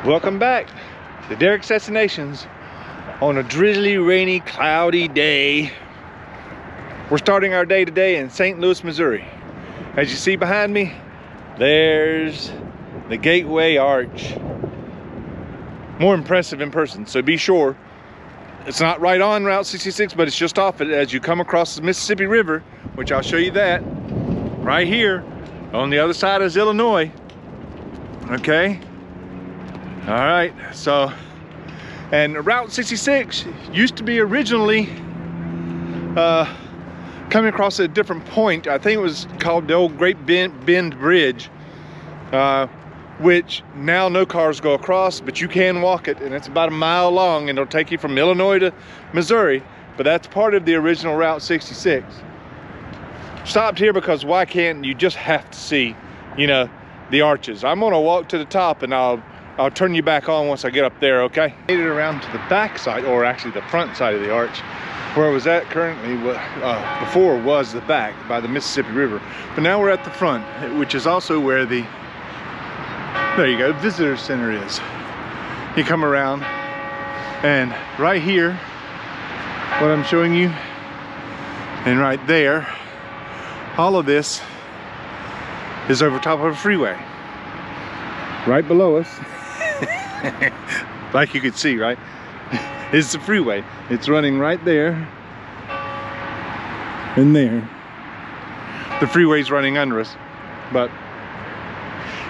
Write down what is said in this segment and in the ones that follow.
Welcome back to Derek's Destinations on a drizzly, rainy, cloudy day. We're starting our day today in St. Louis, Missouri. As you see behind me, there's the Gateway Arch. More impressive in person, so be sure. It's not right on Route 66, but it's just off it as you come across the Mississippi River, which I'll show you that right here. On the other side is Illinois. Okay? All right, so, and Route 66 used to be originally coming across a different point. I think it was called the old Great Bend Bridge, which now no cars go across, but you can walk it, and it's about a mile long, and it'll take you from Illinois to Missouri, but that's part of the original Route 66. Stopped here because why can't you just have to see, you know, the arches. I'm gonna walk to the top and I'll turn you back on once I get up there, okay? Made it around to the back side, or actually the front side of the arch, where it was at currently, before was the back by the Mississippi River. But now we're at the front, which is also where the, there you go, visitor center is. You come around, and right here, what I'm showing you, and right there, all of this is over top of a freeway. Right below us, like you can see, right, is the freeway. It's running right there and there. The freeway's running under us. But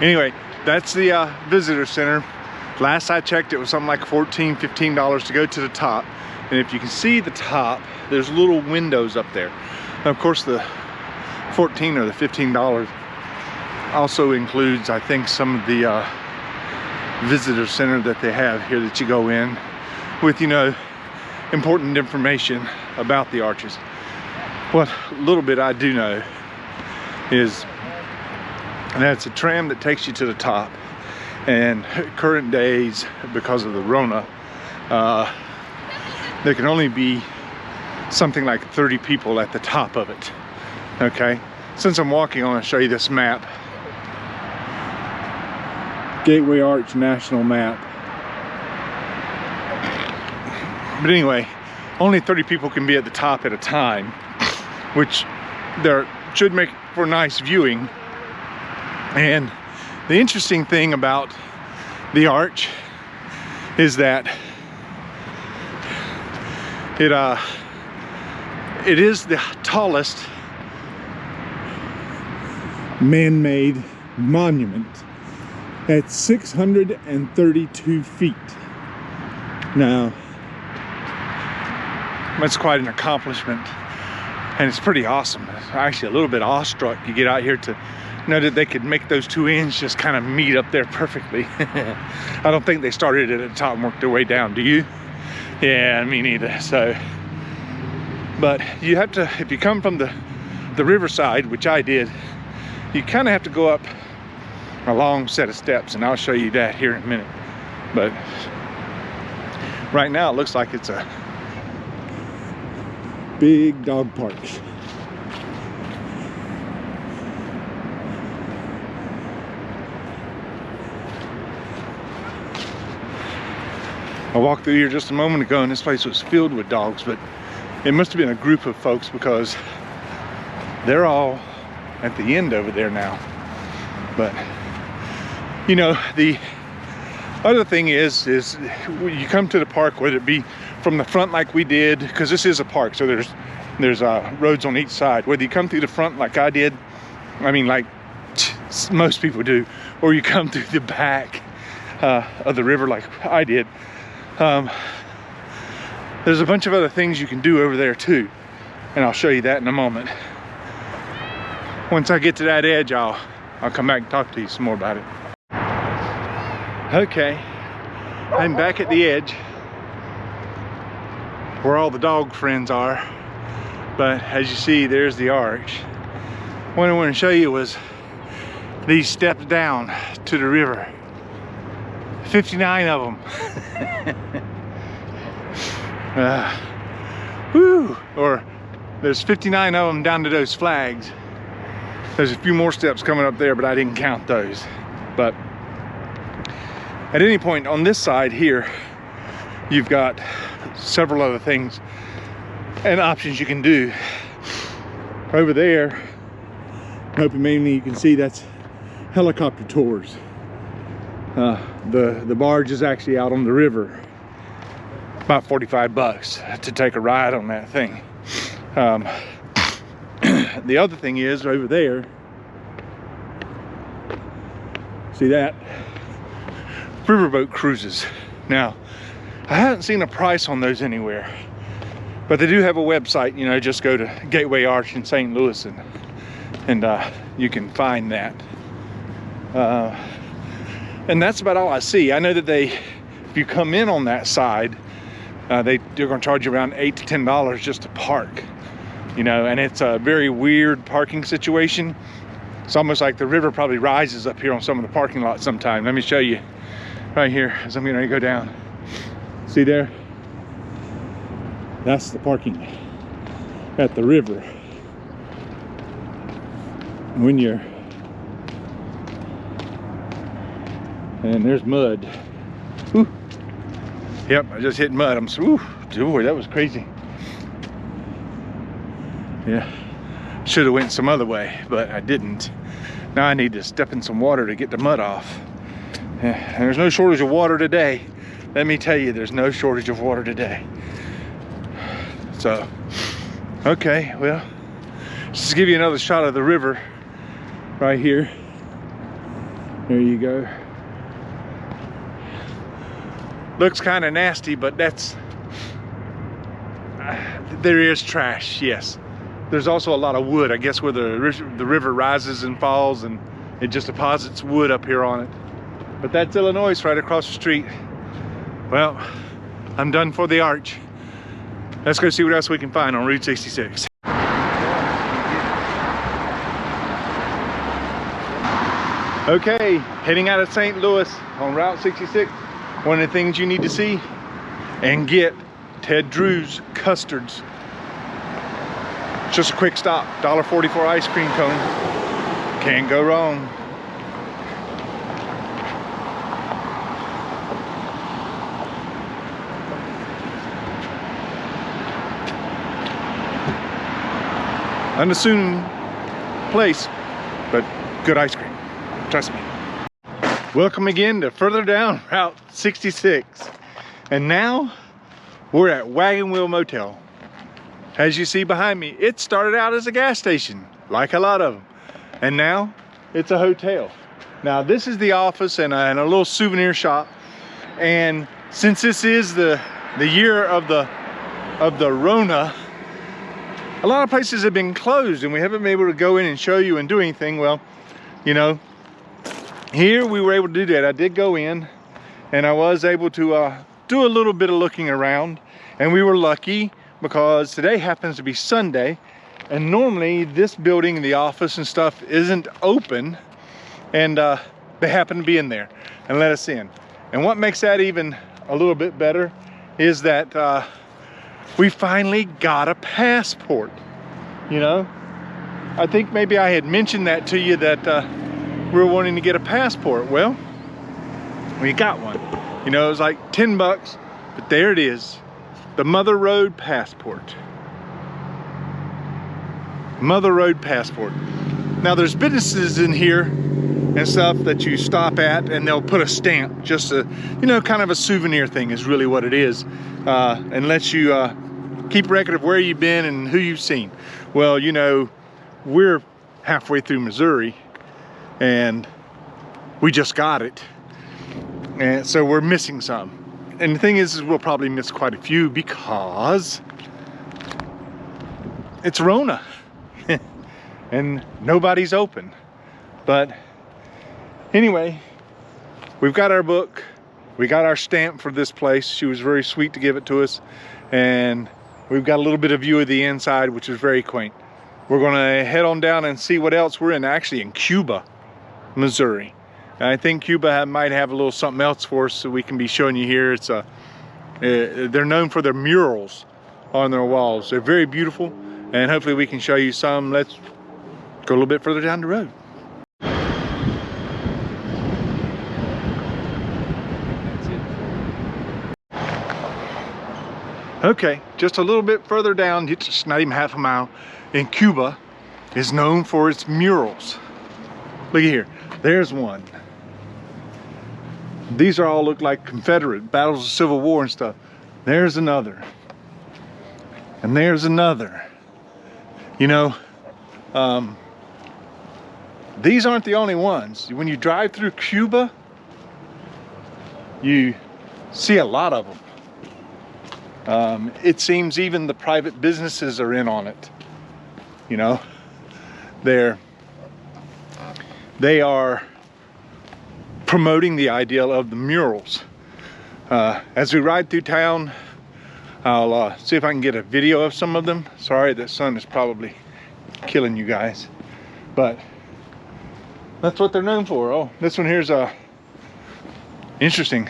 anyway, that's the visitor center. Last I checked, it was something like $14, $15 to go to the top. And if you can see the top, there's little windows up there. And of course, the $14 or the $15 also includes, I think, some of the visitor center that they have here that you go in with, you know, important information about the arches. What little bit I do know is that's a tram that takes you to the top, and current days, because of the Rona, there can only be something like 30 people at the top of it. Okay, since I'm walking, I want to show you this map. Gateway Arch National Map. But anyway, only 30 people can be at the top at a time, which there should make for nice viewing. And the interesting thing about the arch is that it is the tallest man-made monument at 632 feet. Now, that's quite an accomplishment, and it's pretty awesome. I'm actually a little bit awestruck. You get out here to know that they could make those two ends just kind of meet up there perfectly. I don't think they started at the top and worked their way down, do you? Yeah, me neither. So, but you have to, if you come from the riverside, which I did, you kind of have to go up a long set of steps, and I'll show you that here in a minute. But right now it looks like it's a big dog park. I walked through here just a moment ago, and this place was filled with dogs, but it must have been a group of folks because they're all at the end over there now. But you know, the other thing is you come to the park, whether it be from the front like we did, because this is a park, so there's roads on each side. Whether you come through the front like I did, I mean, like most people do, or you come through the back of the river like I did, there's a bunch of other things you can do over there too, and I'll show you that in a moment. Once I get to that edge, I'll come back and talk to you some more about it. Okay, I'm back at the edge where all the dog friends are, but as you see, there's the arch. What I want to show you was these steps down to the river. 59 of them. Woo! Or there's 59 of them down to those flags. There's a few more steps coming up there, but I didn't count those. But at any point on this side here, you've got several other things and options you can do. Over there, hoping mainly you can see that's helicopter tours. The barge is actually out on the river. About 45 bucks to take a ride on that thing. The other thing is over there, see that? Riverboat cruises. Now, I haven't seen a price on those anywhere, but they do have a website. You know, just go to Gateway Arch in St. Louis and you can find that. And that's about all I see. I know that if you come in on that side, they're going to charge you around $8 to $10 just to park, you know, and it's a very weird parking situation. It's almost like the river probably rises up here on some of the parking lots sometime. Let me show you right here as I'm getting ready to go down. See there? That's the parking at the river. When you're, and there's mud. Ooh. Yep, I just hit mud. I'm so, ooh, boy, that was crazy. Yeah, should have went some other way, but I didn't. Now I need to step in some water to get the mud off. Yeah, and there's no shortage of water today. Let me tell you, there's no shortage of water today. So, okay, well, just to give you another shot of the river right here. There you go. Looks kind of nasty, but that's, there is trash, yes. There's also a lot of wood, I guess, where the river rises and falls and it just deposits wood up here on it. But that's Illinois right across the street. Well, I'm done for the arch. Let's go see what else we can find on Route 66. Okay, heading out of St. Louis on Route 66. One of the things you need to see and get, Ted Drew's Custards. Just a quick stop, $1.44 ice cream cone. Can't go wrong. Unassuming place, but good ice cream, trust me. Welcome again to further down Route 66. And now we're at Wagon Wheel Motel. As you see behind me, it started out as a gas station, like a lot of them. And now it's a hotel. Now this is the office and a little souvenir shop. And since this is the year of the Rona, a lot of places have been closed and we haven't been able to go in and show you and do anything. Well, you know, here we were able to do that. I did go in and I was able to do a little bit of looking around, and we were lucky because today happens to be Sunday and normally this building, the office and stuff, isn't open, and they happen to be in there and let us in. And what makes that even a little bit better is that we finally got a passport. You know, I think maybe I had mentioned that to you, that we were wanting to get a passport. Well, we got one. You know, it was like 10 bucks, but there it is. The Mother Road passport. Mother Road passport. Now there's businesses in here and stuff that you stop at and they'll put a stamp, just a, you know, kind of a souvenir thing is really what it is, and lets you keep record of where you've been and who you've seen. Well, you know, we're halfway through Missouri and we just got it, and so we're missing some. And the thing is we'll probably miss quite a few because it's Rona and nobody's open. But anyway, we've got our book, we got our stamp for this place. She was very sweet to give it to us, and we've got a little bit of view of the inside, which is very quaint. We're gonna head on down and see what else we're in, actually in Cuba, Missouri. And I think Cuba might have a little something else for us so we can be showing you here. It's they're known for their murals on their walls. They're very beautiful, and hopefully we can show you some. Let's go a little bit further down the road. Okay, just a little bit further down, it's just not even half a mile, in Cuba is known for its murals. Look at here, there's one. These are all look like Confederate battles of Civil War and stuff. There's another. And there's another. You know, these aren't the only ones. When you drive through Cuba, you see a lot of them. It seems even the private businesses are in on it. You know, they are promoting the ideal of the murals. As we ride through town, I'll see if I can get a video of some of them. Sorry, the sun is probably killing you guys, but that's what they're known for. Oh, this one here's a interesting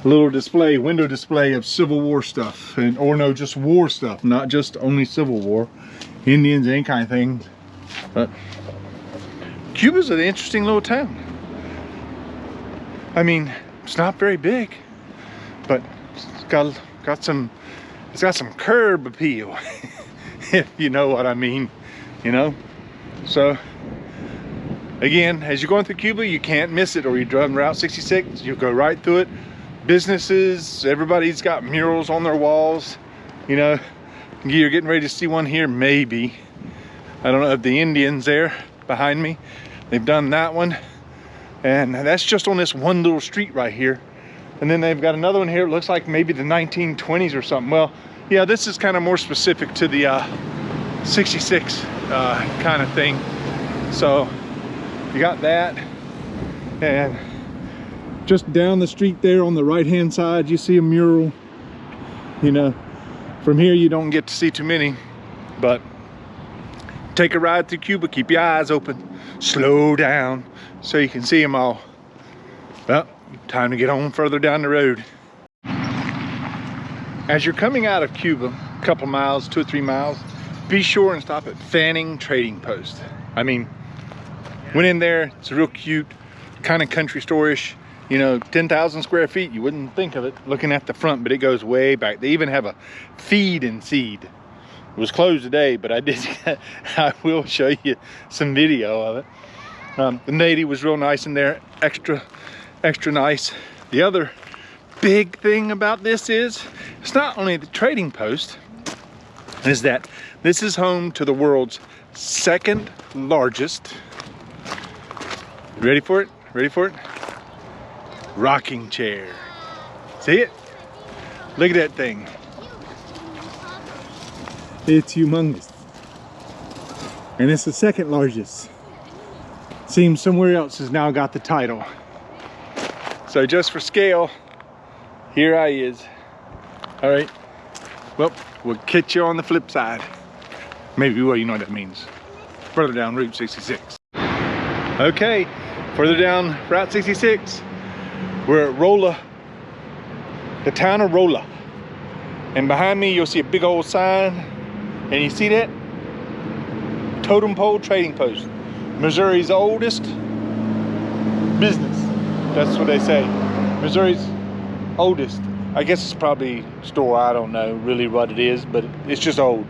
little display, window display of Civil War stuff, and or no, just war stuff, not just only Civil War, Indians, any kind of thing. But Cuba's an interesting little town. I mean, it's not very big, but it's got some curb appeal, if you know what I mean, you know. So again, as you're going through Cuba, you can't miss it, or you're driving Route 66, you'll go right through it. Businesses, everybody's got murals on their walls, you know. You're getting ready to see one here, maybe. I don't know if the Indians there behind me, they've done that one. And that's just on this one little street right here. And then they've got another one here, it looks like maybe the 1920s or something. Well, yeah, this is kind of more specific to the 66 kind of thing. So you got that. And just down the street there on the right hand side, you see a mural. You know, from here you don't get to see too many, but take a ride through Cuba, keep your eyes open, slow down so you can see them all. Well, time to get on further down the road. As you're coming out of Cuba, a couple miles, 2 or 3 miles, be sure and stop at Fanning Trading Post. I mean, went in there, it's a real cute, kind of country store-ish, you know, 10,000 square feet. You wouldn't think of it looking at the front, but it goes way back. They even have a feed and seed. It was closed today, but I will show you some video of it. The lady was real nice in there, extra nice. The other big thing about this is, it's not only the trading post, is that this is home to the world's second largest, ready for it? Ready for it? Rocking chair. See it? Look at that thing. It's humongous. And it's the second largest. Seems somewhere else has now got the title. So just for scale, here I is. All right, well, we'll catch you on the flip side. Maybe, well, you know what that means. Further down Route 66. Okay, further down Route 66, we're at Rolla, the town of Rolla. And behind me, you'll see a big old sign. And you see that? Totem Pole Trading Post. Missouri's oldest business. That's what they say. Missouri's oldest. I guess it's probably store, I don't know really what it is, but it's just old.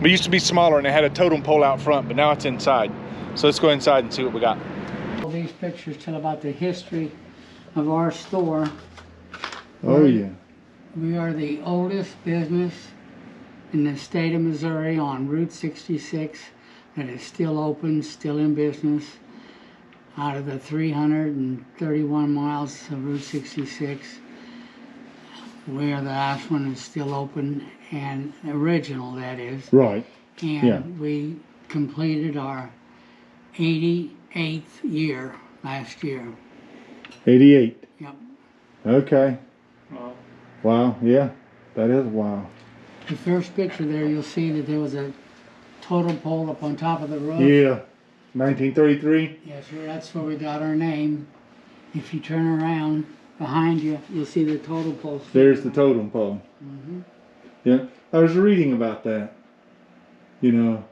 It used to be smaller and it had a totem pole out front, but now it's inside. So let's go inside and see what we got. All these pictures tell about the history of our store. Oh yeah. We are the oldest business in the state of Missouri on Route 66 that is still open, still in business. Out of the 331 miles of Route 66, we are the last one that's still open and original, that is. Right. And yeah. We completed our 88th year last year. 88. Yep. Okay. Wow. Yeah, that is wow. The first picture there, you'll see that there was a totem pole up on top of the roof. Yeah. 1933. Yes, sir. That's where we got our name. If you turn around behind you, you'll see the totem pole. There's the totem pole. Mm-hmm. Yeah, I was reading about that. You know,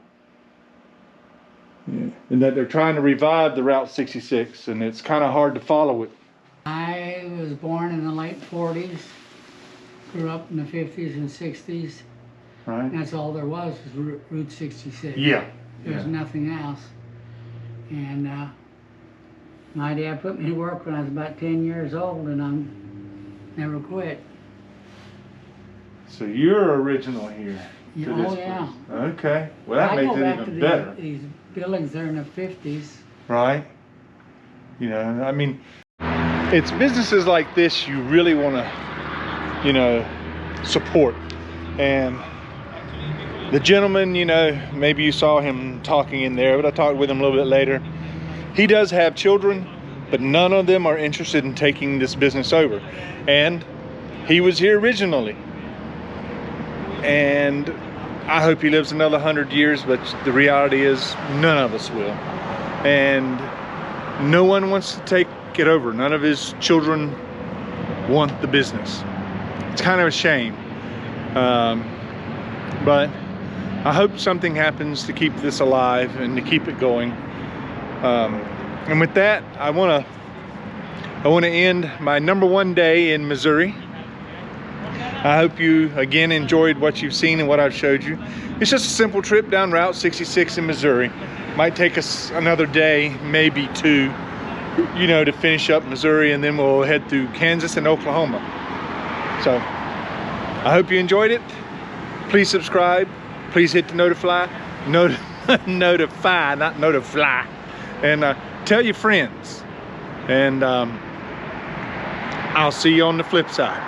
yeah. And that they're trying to revive the Route 66, and it's kind of hard to follow it. I was born in the late 40s, grew up in the 50s and 60s. Right. That's all there was Route 66. Yeah. There's nothing else. And my dad put me to work when I was about 10 years old, and I never quit. So you're original here. Yeah, to this yeah. place. Okay. Well, that I makes go it back even to better. these buildings there in the 50s. Right. You know, I mean, it's businesses like this you really want to, you know, support. And the gentleman, you know, maybe you saw him talking in there, but I talked with him a little bit later. He does have children, but none of them are interested in taking this business over. And he was here originally. And I hope he lives another 100 years, but the reality is none of us will. And no one wants to take it over. None of his children want the business. It's kind of a shame. But I hope something happens to keep this alive and to keep it going. And with that, I want to end my #1 day in Missouri. I hope you again enjoyed what you've seen and what I've showed you. It's just a simple trip down Route 66 in Missouri. Might take us another day, maybe 2, you know, to finish up Missouri, and then we'll head through Kansas and Oklahoma. So I hope you enjoyed it. Please subscribe. Please hit the notify, not notify, and tell your friends. And I'll see you on the flip side.